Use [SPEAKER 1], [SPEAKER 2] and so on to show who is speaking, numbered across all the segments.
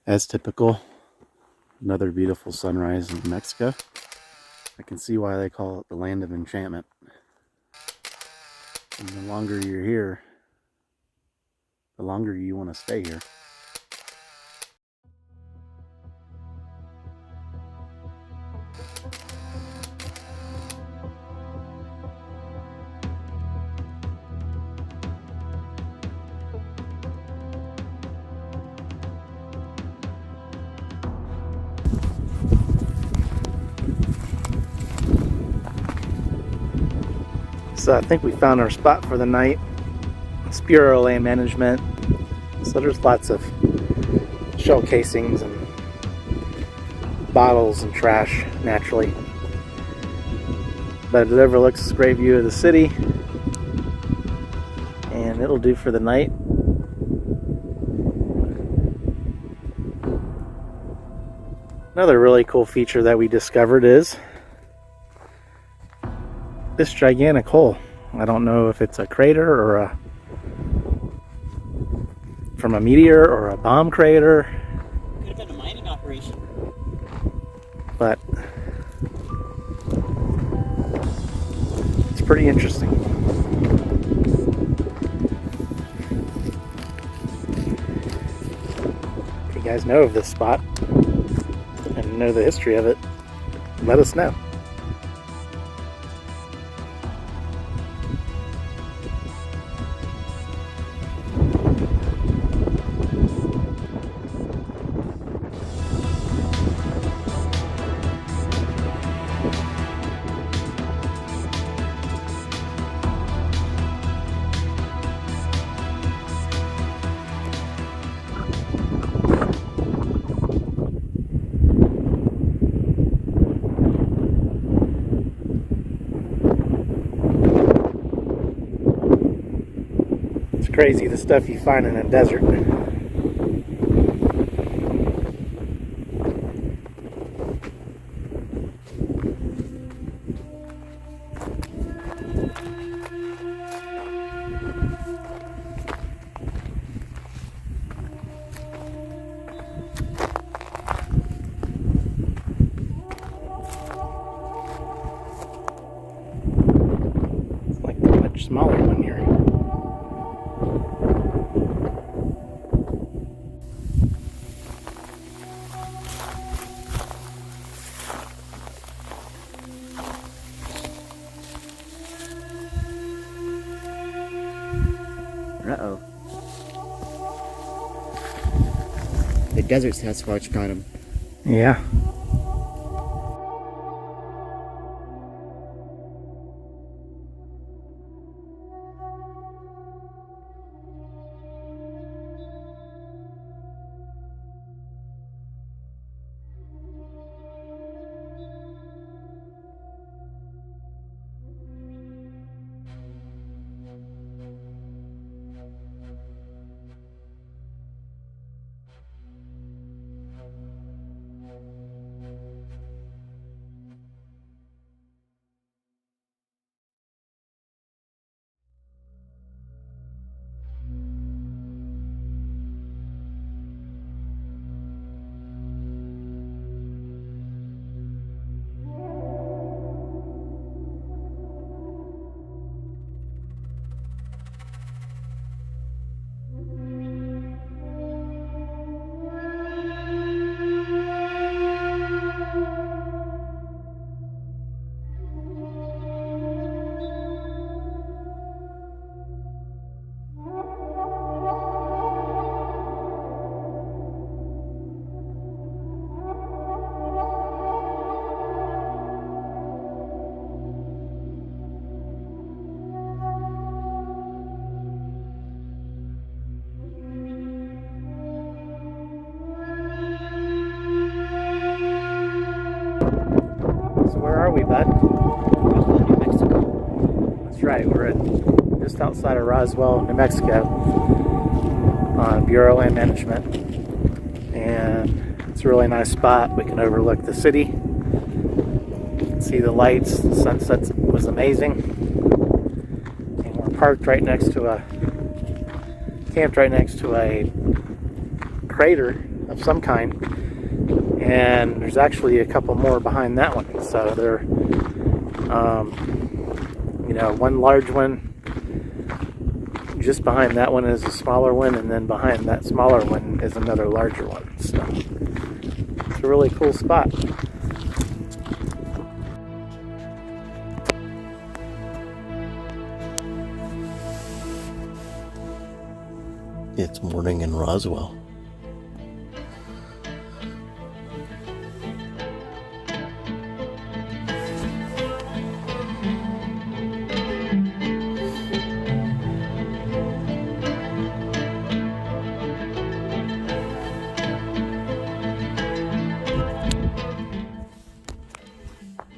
[SPEAKER 1] As typical, another beautiful sunrise in Mexico. I can see why they call it the land of enchantment. And the longer you're here, the longer you want to stay here. So I think we found our spot for the night. It's Bureau of Land Management. So there's lots of shell casings and bottles and trash, naturally. But it overlooks a great view of the city. And it'll do for the night. Another really cool feature that we discovered is this gigantic hole. I don't know if it's a crater or from a meteor or a bomb crater.
[SPEAKER 2] Could have been a mining operation.
[SPEAKER 1] But it's pretty interesting. If you guys know of this spot and know the history of it, let us know. Crazy the stuff you find in a desert. It's like a much smaller one here.
[SPEAKER 2] Uh-oh. The desert Sasquatch got him.
[SPEAKER 1] Yeah. So where are we, bud?
[SPEAKER 2] Roswell, New Mexico.
[SPEAKER 1] That's right, we're just outside of Roswell, New Mexico, on Bureau of Land Management. And it's a really nice spot. We can overlook the city, see the lights. The sunset was amazing. And we're parked right next to camped right next to a crater of some kind, and there's actually a couple more behind that one. So they're, one large one. Just behind that one is a smaller one, and then behind that smaller one is another larger one. So it's a really cool spot.
[SPEAKER 3] It's morning in Roswell.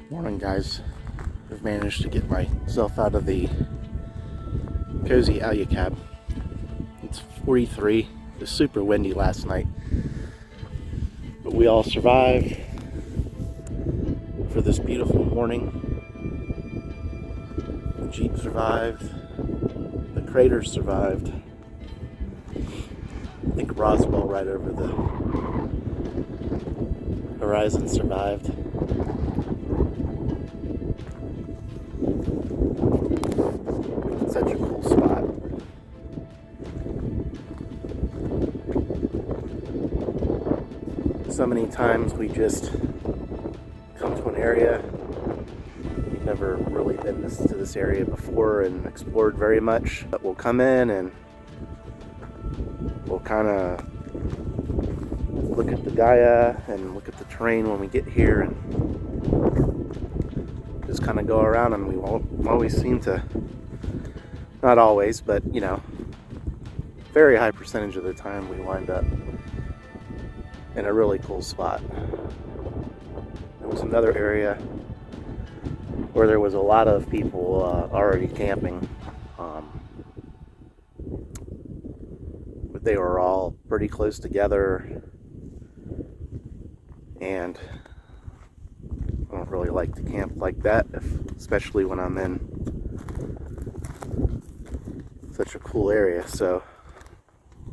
[SPEAKER 1] Morning, guys. I've managed to get myself out of the cozy outlaw cab. It's 43. It was super windy last night, but we all survived for this beautiful morning. The Jeep survived. The crater survived. I think Roswell right over the horizon survived. Such a cool spot. So many times we just come to an area, we've never really been to this area before and explored very much, but we'll come in and we'll kind of look at the Gaia and look at the terrain when we get here and just kind of go around, and we won't always seem to, not always, but very high percentage of the time we wind up in a really cool spot. There was another area where there was a lot of people already camping, but they were all pretty close together, and I don't really like to camp like that, especially when I'm in such a cool area. So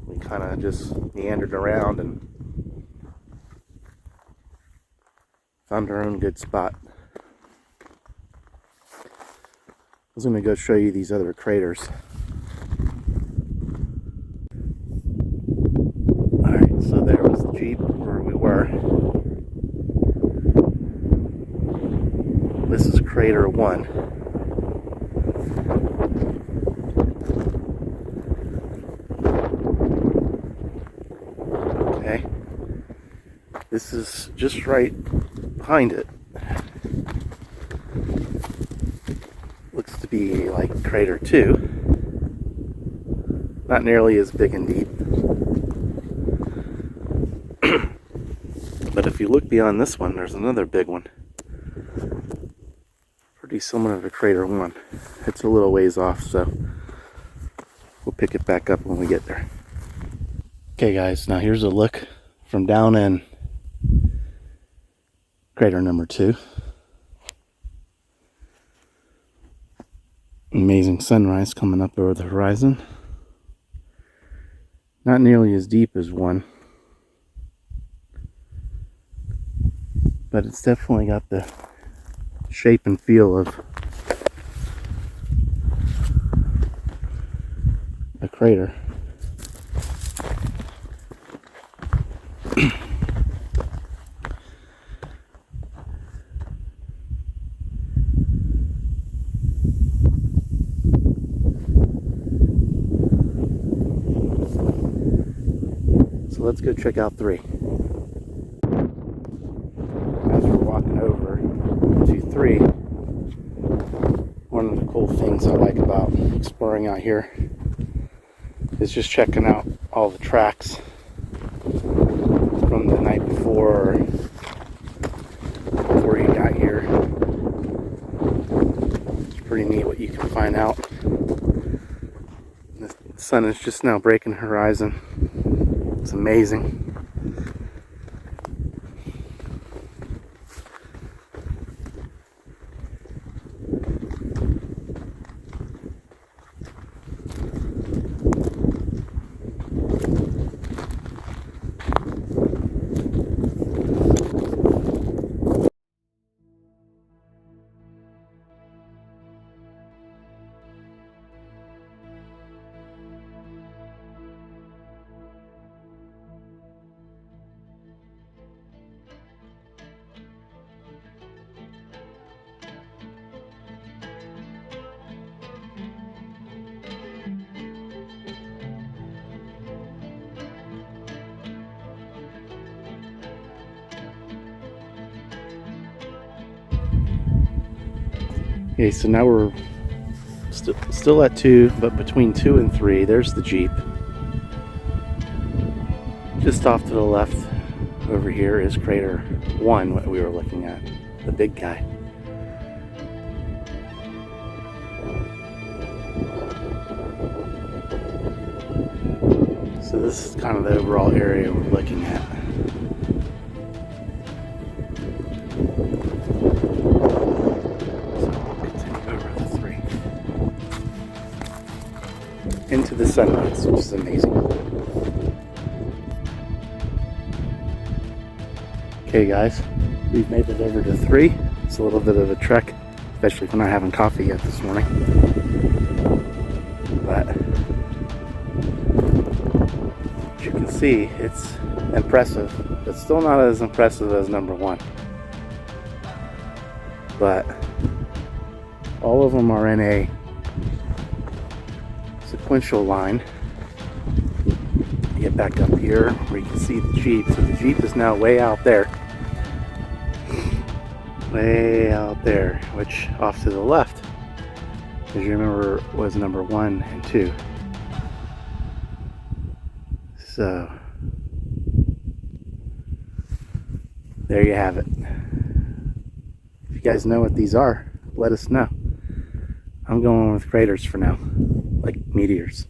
[SPEAKER 1] we kind of just meandered around and found our own good spot. I was going to go show you these other craters. Alright, so there was the Jeep where we were. This is crater 1. Okay. This is just right behind it. Looks to be like crater 2. Not nearly as big and deep. But if you look beyond this one, there's another big one. Pretty similar to crater 1. It's a little ways off, so we'll pick it back up when we get there. Okay guys, now here's a look from down in crater number 2. Amazing sunrise coming up over the horizon. Not nearly as deep as 1, but it's definitely got the shape and feel of a crater. So let's go check out 3. As we're walking over to 3, one of the cool things I like about exploring out here is just checking out all the tracks from the night before you got here. It's pretty neat what you can find out. The sun is just now breaking the horizon. It's amazing. Okay, so now we're still at 2, but between 2 and 3, there's the Jeep. Just off to the left over here is crater 1, what we were looking at, the big guy. So this is kind of the overall area we're looking at. So we'll continue over the 3. Into the sunrise, which is amazing. Okay guys, we've made it over to 3. It's a little bit of a trek, especially if we're not having coffee yet this morning. But as you can see, it's impressive, but still not as impressive as number 1. But all of them are in a sequential line. Get back up here where you can see the Jeep. So the Jeep is now way out there. Way out there, which off to the left, as you remember, was number 1 and 2. So there you have it. If you guys know what these are, let us know. I'm going with craters for now, like meteors.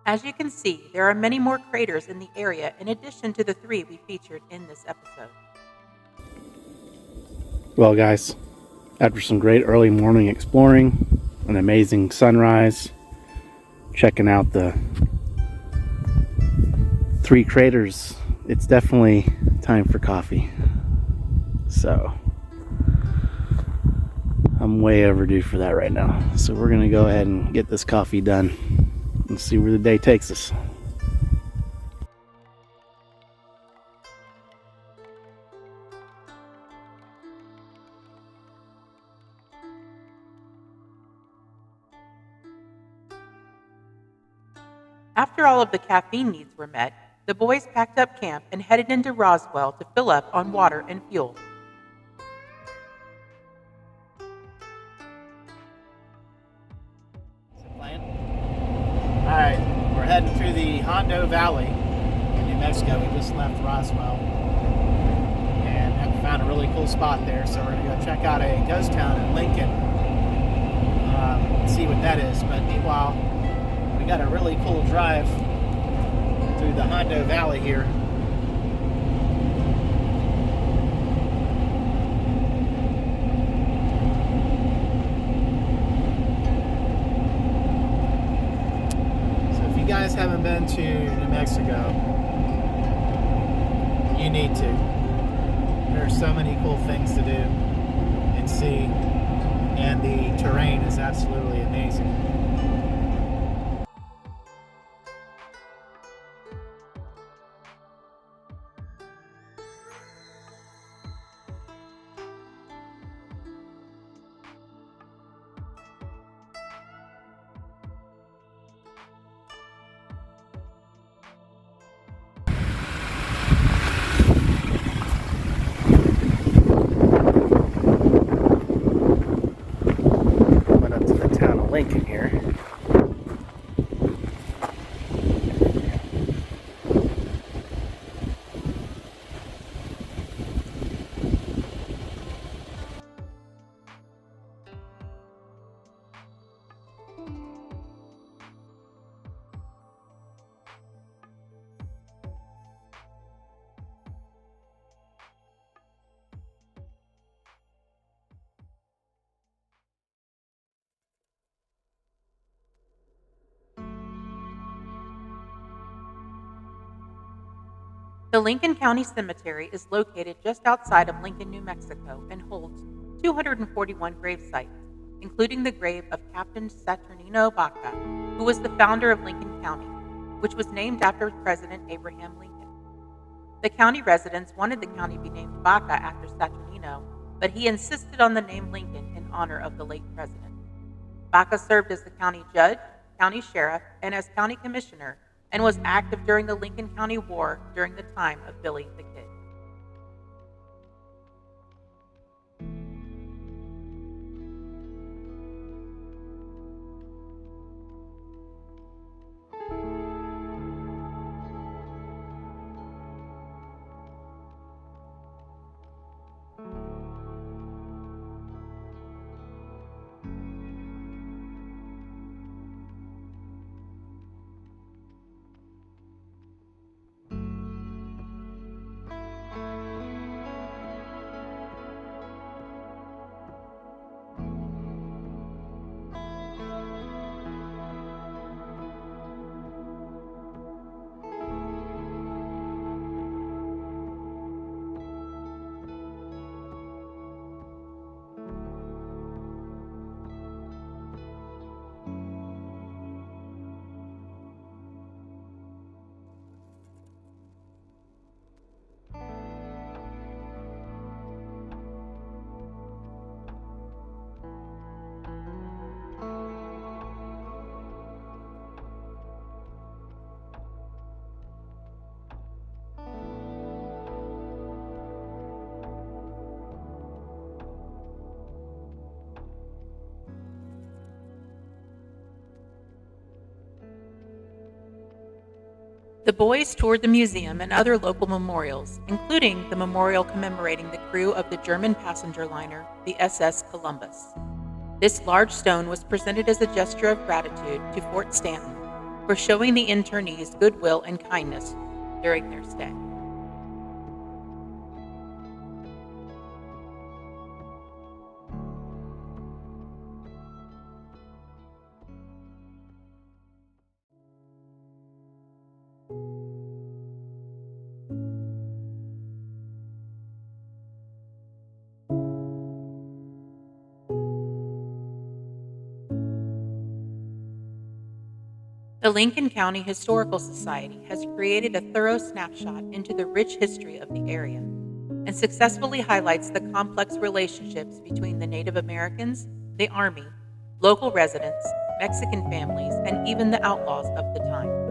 [SPEAKER 4] As you can see, there are many more craters in the area in addition to the 3 we featured in this episode.
[SPEAKER 1] Well guys, after some great early morning exploring, an amazing sunrise, checking out the 3 craters, it's definitely time for coffee. So I'm way overdue for that right now. So we're gonna go ahead and get this coffee done and see where the day takes us.
[SPEAKER 4] After all of the caffeine needs were met, the boys packed up camp and headed into Roswell to fill up on water and fuel.
[SPEAKER 1] Alright, we're heading through the Hondo Valley in New Mexico. We just left Roswell and have found a really cool spot there, so we're going to go check out a ghost town in Lincoln, see what that is. But meanwhile, we got a really cool drive through the Hondo Valley here. If you guys haven't been to New Mexico, you need to. There are so many cool things to do and see, and the terrain is absolutely amazing. Lincoln here.
[SPEAKER 4] The Lincoln County Cemetery is located just outside of Lincoln, New Mexico, and holds 241 grave sites, including the grave of Captain Saturnino Baca, who was the founder of Lincoln County, which was named after President Abraham Lincoln. The county residents wanted the county to be named Baca after Saturnino, but he insisted on the name Lincoln in honor of the late president. Baca served as the county judge, county sheriff, and as county commissioner, and was active during the Lincoln County War during the time of Billy the Kid. The boys toured the museum and other local memorials, including the memorial commemorating the crew of the German passenger liner, the SS Columbus. This large stone was presented as a gesture of gratitude to Fort Stanton for showing the internees goodwill and kindness during their stay. The Lincoln County Historical Society has created a thorough snapshot into the rich history of the area and successfully highlights the complex relationships between the Native Americans, the Army, local residents, Mexican families, and even the outlaws of the time.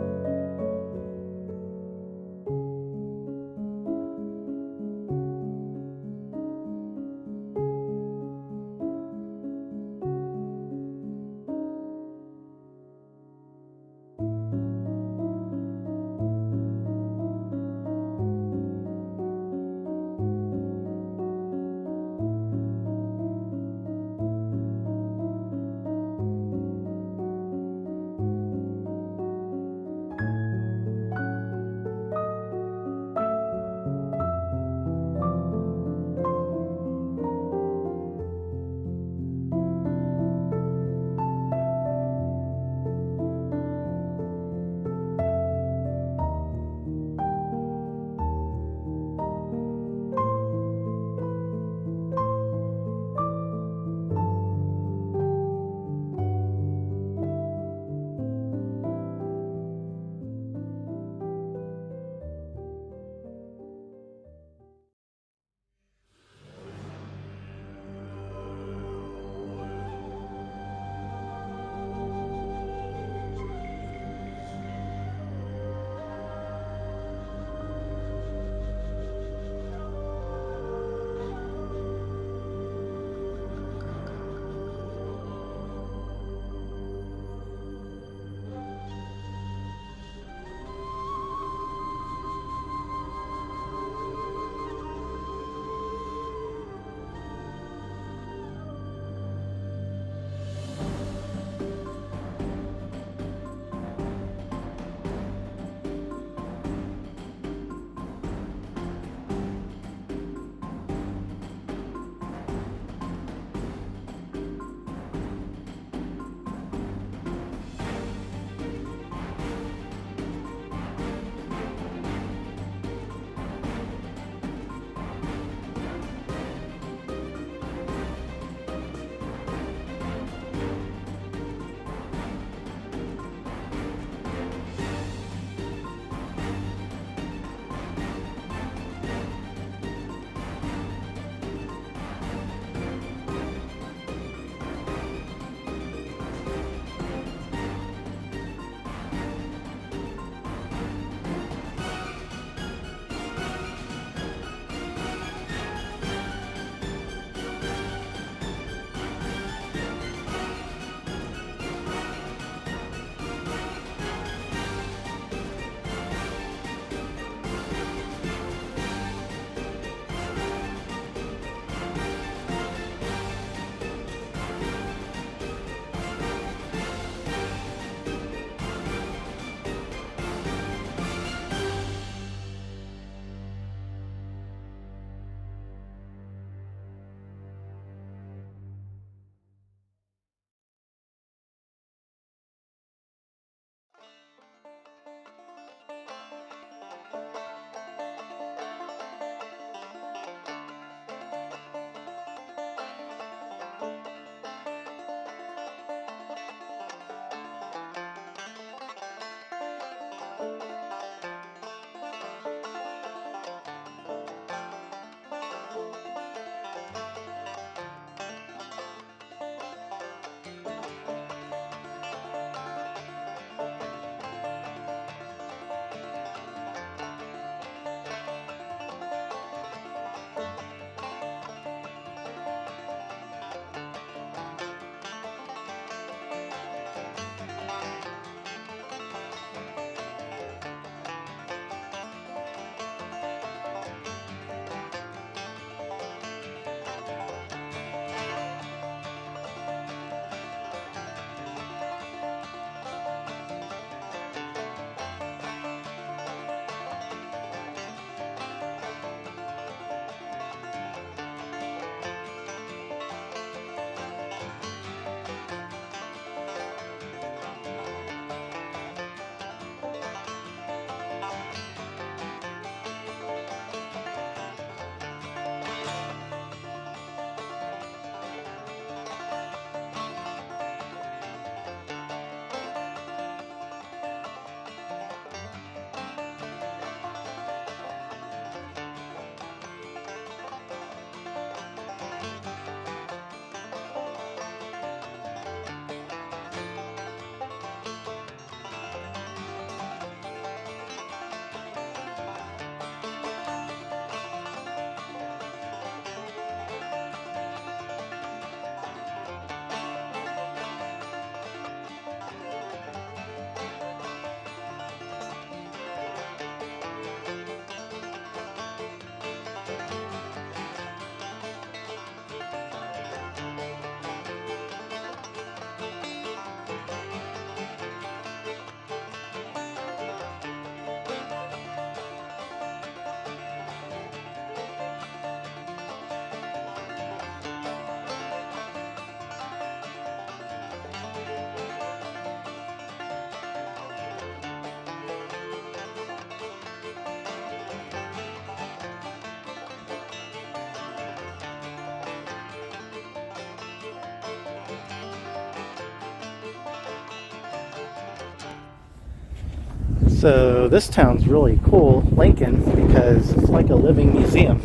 [SPEAKER 1] So this town's really cool, Lincoln, because it's like a living museum.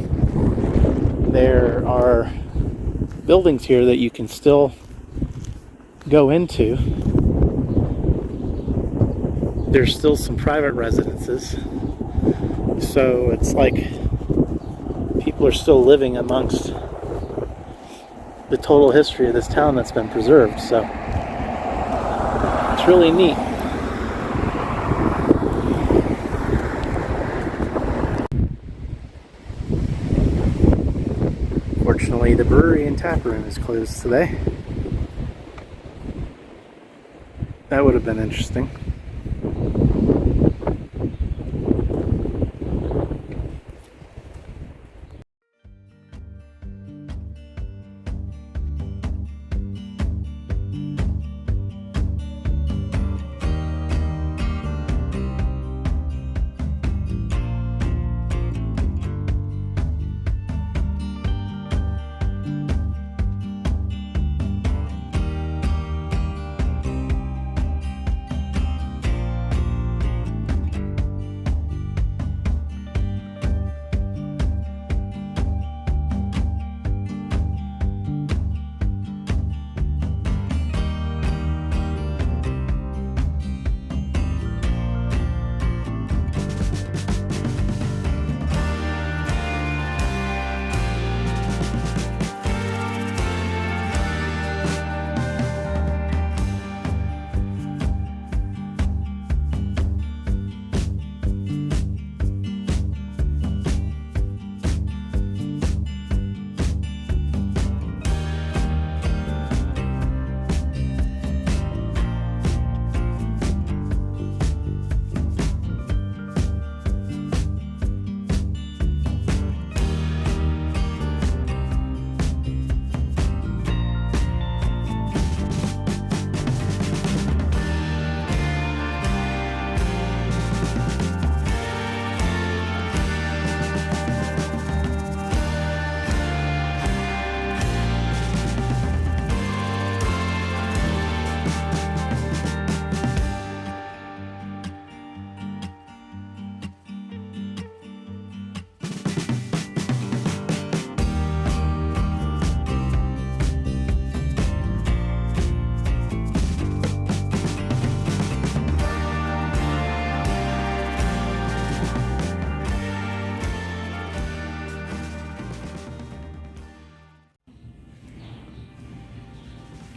[SPEAKER 1] There are buildings here that you can still go into. There's still some private residences. So it's like people are still living amongst the total history of this town that's been preserved. So it's really neat. Fortunately, the brewery and tap room is closed today. That would have been interesting.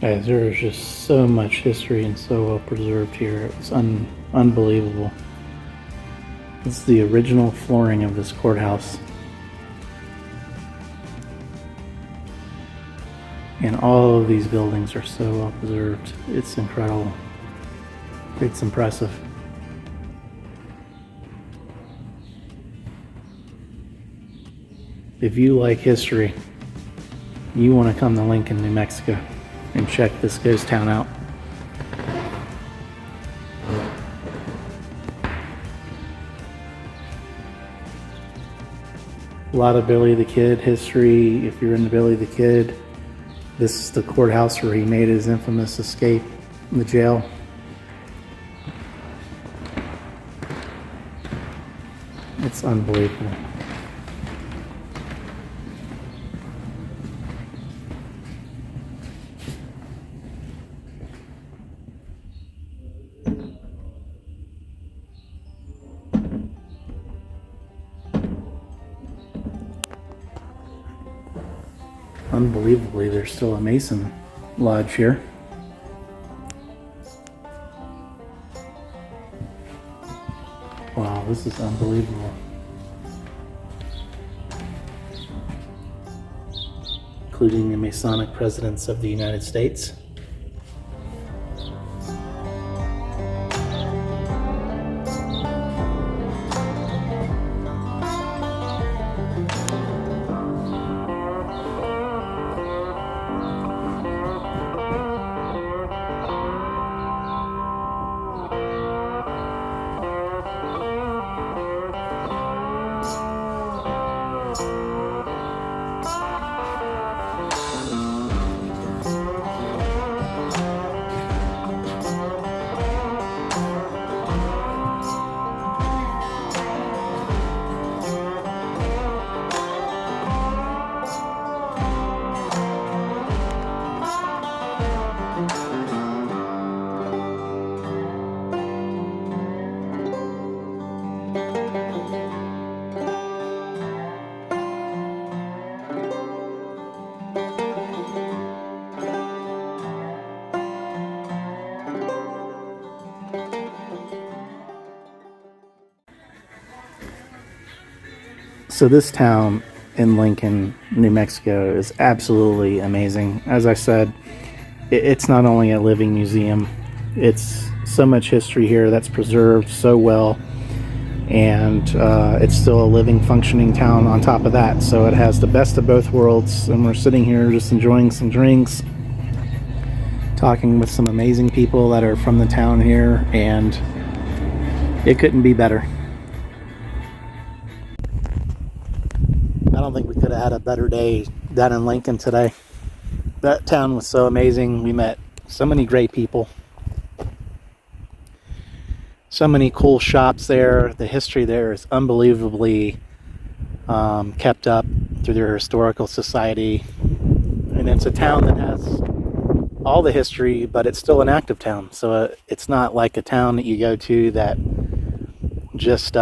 [SPEAKER 1] Guys, there is just so much history and so well preserved here. It's unbelievable. This is the original flooring of this courthouse. And all of these buildings are so well preserved. It's incredible. It's impressive. If you like history, you want to come to Lincoln, New Mexico and check this ghost town out. A lot of Billy the Kid history. If you're into Billy the Kid, this is the courthouse where he made his infamous escape from the jail. It's unbelievable. Unbelievably, there's still a Mason lodge here. Wow, this is unbelievable. Including the Masonic presidents of the United States. So this town in Lincoln, New Mexico is absolutely amazing. As I said, it's not only a living museum, it's so much history here that's preserved so well, and it's still a living, functioning town on top of that. So it has the best of both worlds, and we're sitting here just enjoying some drinks, talking with some amazing people that are from the town here, and it couldn't be better. I don't think we could have had a better day down in Lincoln today. That town was so amazing. We met so many great people. So many cool shops there. The history there is unbelievably kept up through their historical society. And it's a town that has all the history, but it's still an active town. So it's not like a town that you go to that just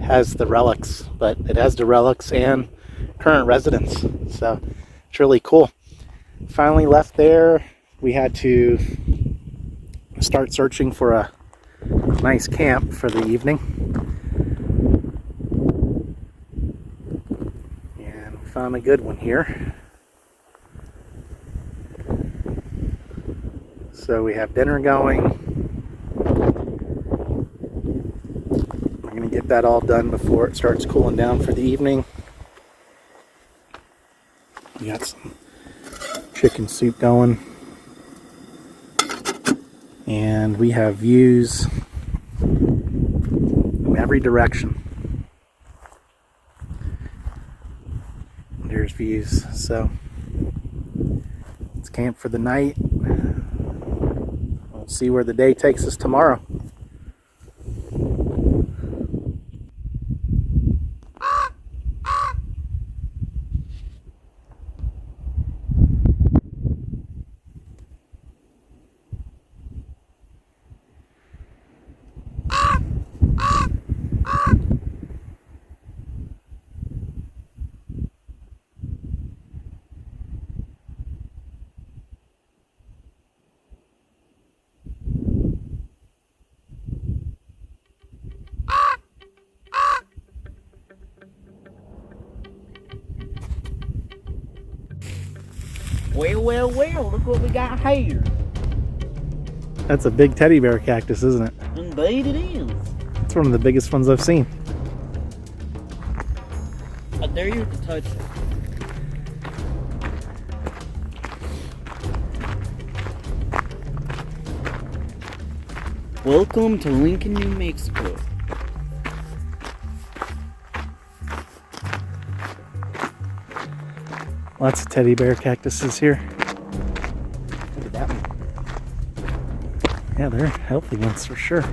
[SPEAKER 1] has the relics, but it has the relics and current residents. So it's really cool. Finally left there. We had to start searching for a nice camp for the evening, and we found a good one here. So we have dinner going. We're going to get that all done before it starts cooling down for the evening. We got some chicken soup going, and we have views in every direction. There's views. So let's camp for the night. We'll see where the day takes us tomorrow.
[SPEAKER 2] Well, look what we got here.
[SPEAKER 1] That's a big teddy bear cactus, isn't it?
[SPEAKER 2] Indeed it is.
[SPEAKER 1] It's one of the biggest ones I've seen.
[SPEAKER 2] I dare you to touch it. Welcome to Lincoln, New Mexico.
[SPEAKER 1] Lots of teddy bear cactuses here.
[SPEAKER 2] Look at that one.
[SPEAKER 1] Yeah, they're healthy ones for sure.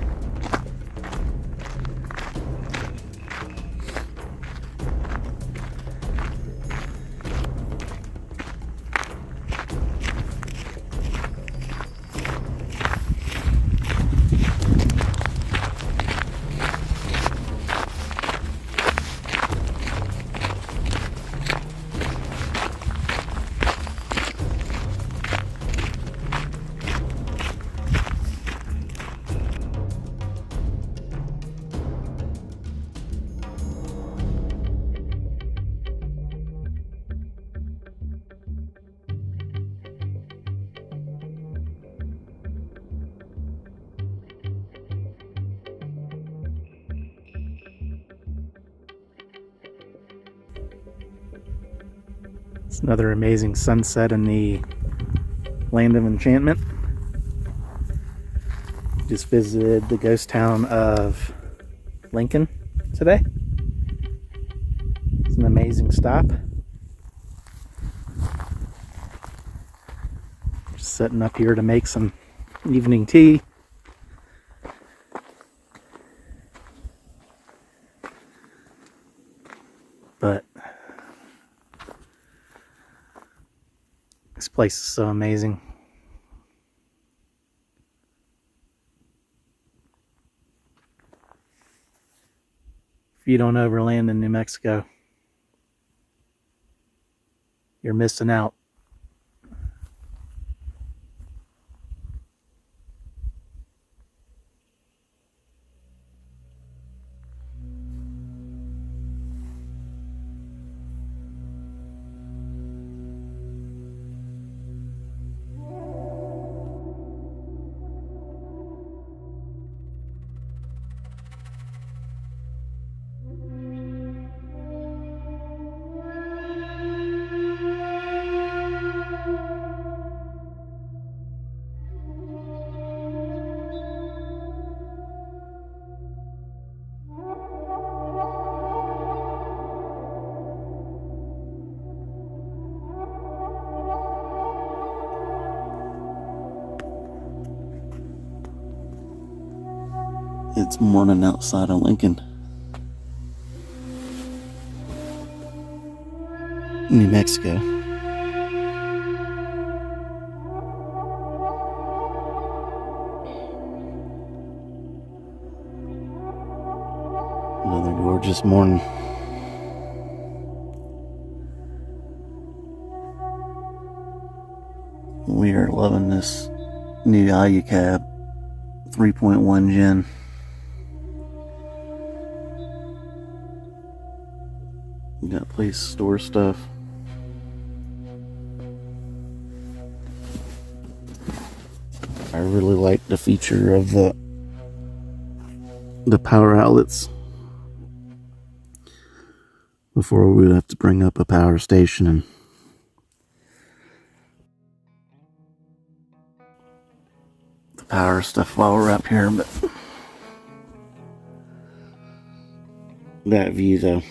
[SPEAKER 1] It's another amazing sunset in the Land of Enchantment. Just visited the ghost town of Lincoln today. It's an amazing stop. Just sitting up here to make some evening tea. But this place is so amazing. If you don't overland in New Mexico, you're missing out.
[SPEAKER 3] It's morning outside of Lincoln, New Mexico. Another gorgeous morning. We are loving this new Cab 3.1 gen. You got a place to store stuff. I really like the feature of the power outlets. Before we would have to bring up a power station and the power stuff while we're up here, but that view though.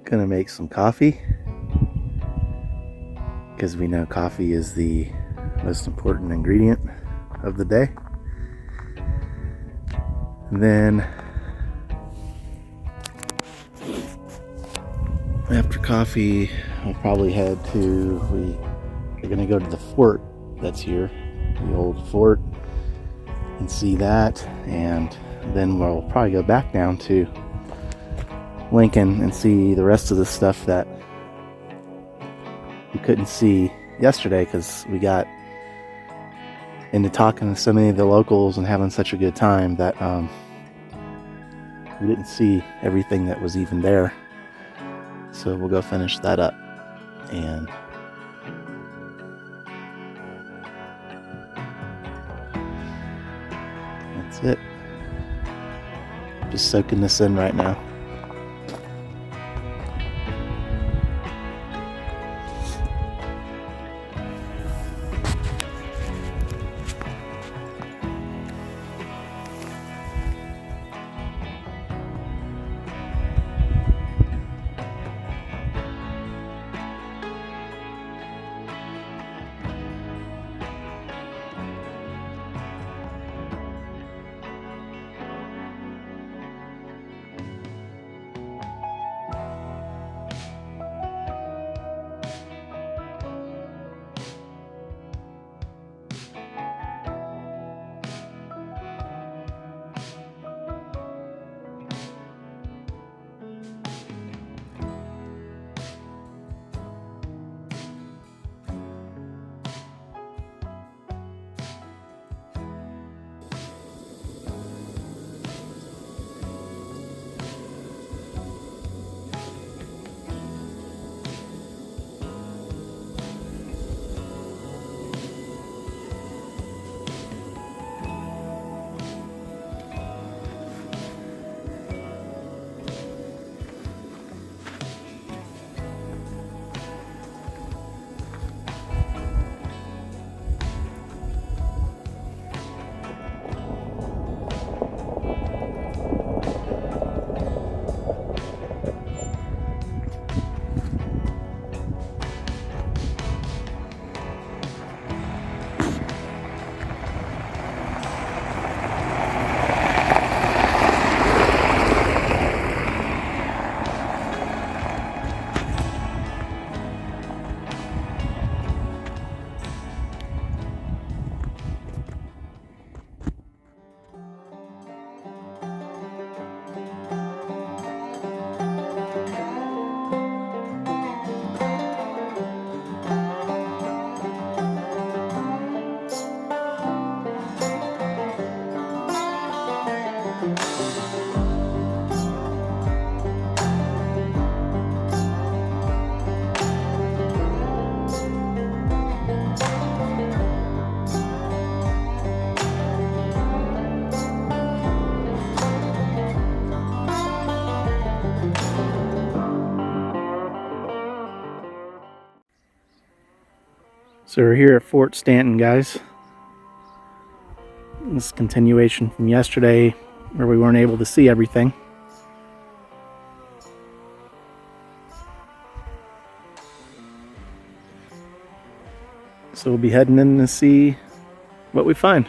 [SPEAKER 3] Gonna make some coffee because we know coffee is the most important ingredient of the day. And then after coffee, I'll probably head to, we're gonna go to the fort that's here, the old fort, and see that, and then we'll probably go back down to Lincoln and see the rest of the stuff that we couldn't see yesterday because we got into talking to so many of the locals and having such a good time that we didn't see everything that was even there. So we'll go finish that up, and that's it. Just soaking this in right now.
[SPEAKER 1] So we're here at Fort Stanton, guys. This is a continuation from yesterday where we weren't able to see everything. So we'll be heading in to see what we find.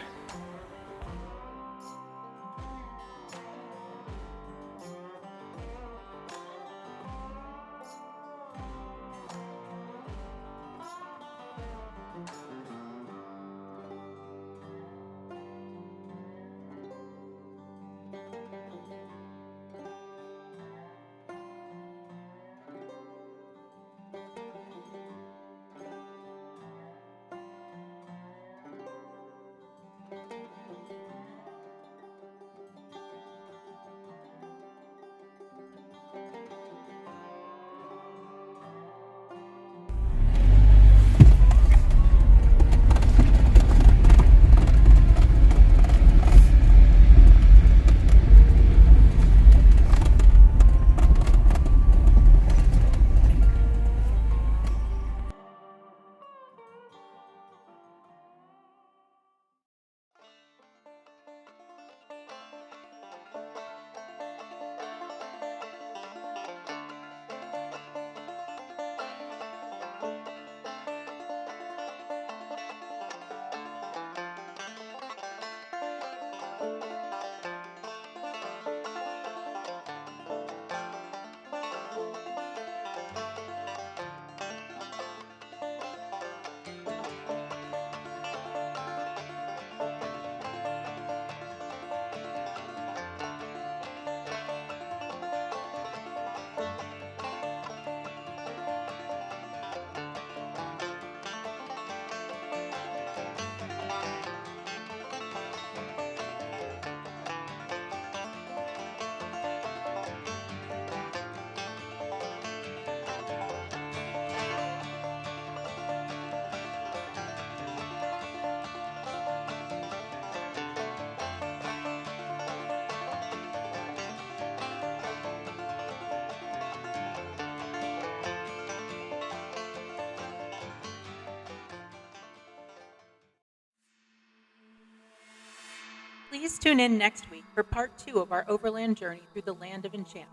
[SPEAKER 4] Please tune in next week for part 2 of our overland journey through the land of enchantment,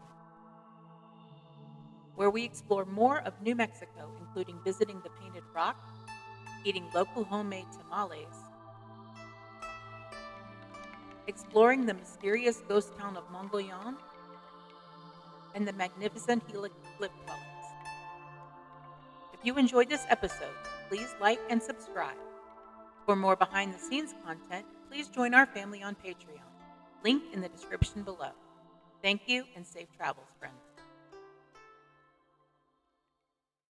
[SPEAKER 4] where we explore more of New Mexico, including visiting the Painted Rock, eating local homemade tamales, exploring the mysterious ghost town of Mogollon, and the magnificent Gila cliff dwellings. If you enjoyed this episode, please like and subscribe. For more behind-the-scenes content, please join our family on Patreon, linked in the description below. Thank you and safe travels, friends.